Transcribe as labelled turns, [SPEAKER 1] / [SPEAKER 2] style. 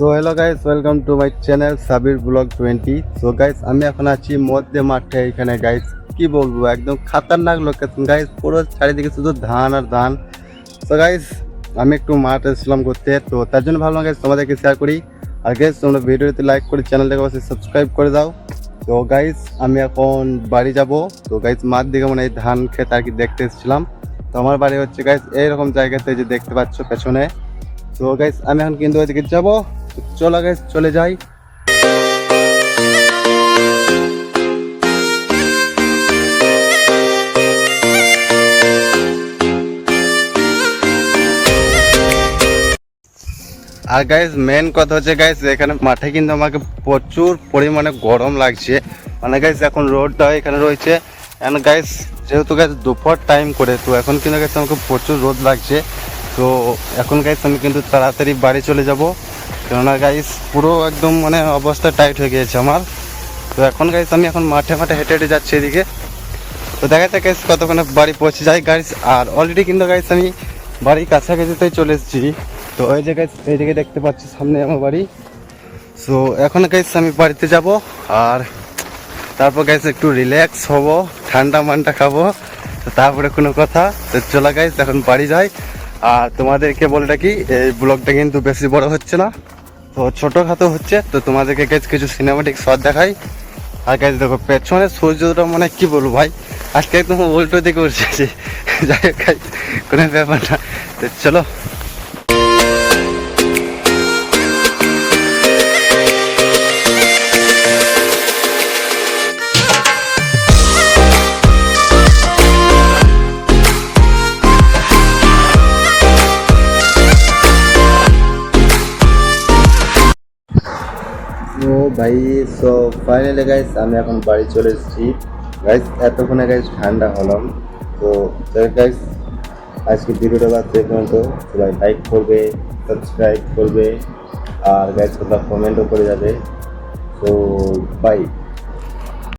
[SPEAKER 1] So hello guys, welcome to my channel Sabir blog 20। So guys, আমি এখন আছি মধ্যে মাঠে। এখানে গাইস কি বলবো, একদম খাতারনাক লোকেশন গাইস, পুরো চারিদিকে শুধু ধান আর ধান। সো গাইস, আমি একটু মাঠ এসেছিলাম করতে, তো তার জন্য ভাবলাম গাইস তোমাদেরকে শেয়ার করি। আর গাইস তোমরা ভিডিওতে লাইক করে চ্যানেলটাকে অবশ্যই সাবস্ক্রাইব করে দাও। তো গাইস আমি এখন বাড়ি যাব। তো গাইস মাঠ দিকে মানে এই ধান ক্ষেত আর কি দেখতে এসেছিলাম। তো আমার বাড়ি হচ্ছে গাইস এইরকম জায়গাতে, যে দেখতে পাচ্ছ পেছনে। তো গাইস আমি এখন কিন্তু ওইদিকে যাবো। চলো গাইস চলে যাই। আর গাইস মেন কথা হচ্ছে গাইস, এখানে মাঠে কিন্তু আমাকে প্রচুর পরিমাণে গরম লাগছে। মানে গাইস এখন রোদটা এখানে রয়েছে, এন্ড গাইস যেহেতু গাইস দুপুর টাইম করে, তো এখন কিন্তু গাইস আমাকে প্রচুর রোদ লাগছে। তো এখন গাইস আমি কিন্তু তাড়াতাড়ি বাড়ি চলে যাব, কেননা গাইস পুরো একদম মানে অবস্থা টাইট হয়ে গিয়েছে আমার। তো এখন গাইস আমি এখন মাঠে মাঠে হেঁটে হেঁটে যাচ্ছি এদিকে। তো দেখা যাক গাইস কতক্ষণে বাড়ি পৌঁছে যাই গাইস। আর অলরেডি কিন্তু গাইস আমি বাড়ির কাছাকাছিতেই চলে এসেছি। তো ওই যে গাইস এইদিকে দেখতে পাচ্ছি সামনে আমার বাড়ি। সো এখন গাইস আমি বাড়িতে যাব, আর তারপর গাইস একটু রিল্যাক্স হব, ঠান্ডা মান্ডা খাবো, তো তারপরে কোনো কথা। তো চলো গাইস এখন বাড়ি যাই। আর তোমাদেরকে বলে রাখি, এই ব্লগটা কিন্তু বেশি বড় হচ্ছে না, তো ছোটোখাটো হচ্ছে। তো তোমাদেরকে গাইস কিছু সিনেমাটিক শট দেখাই। আর গাইস দেখো পেছনে সূর্যটা মানে কি বলবো ভাই, আজকে একদম উল্টো দিকে উঠছে। যাই হোক গাইস, কোনো ব্যাপার না। তো চলো। ও ভাই, সো ফাইনালি গাইস আমি এখন বাড়ি চলে এসেছি গাইস। এতক্ষণে গাইস ঠান্ডা হলাম। তো গাইস আজকে ভিডিওটা বাদ দেখবেন, তো সবাই লাইক করবে, সাবস্ক্রাইব করবে, আর গাইস তোমরা কমেন্টও করে যাবে। তো বাই।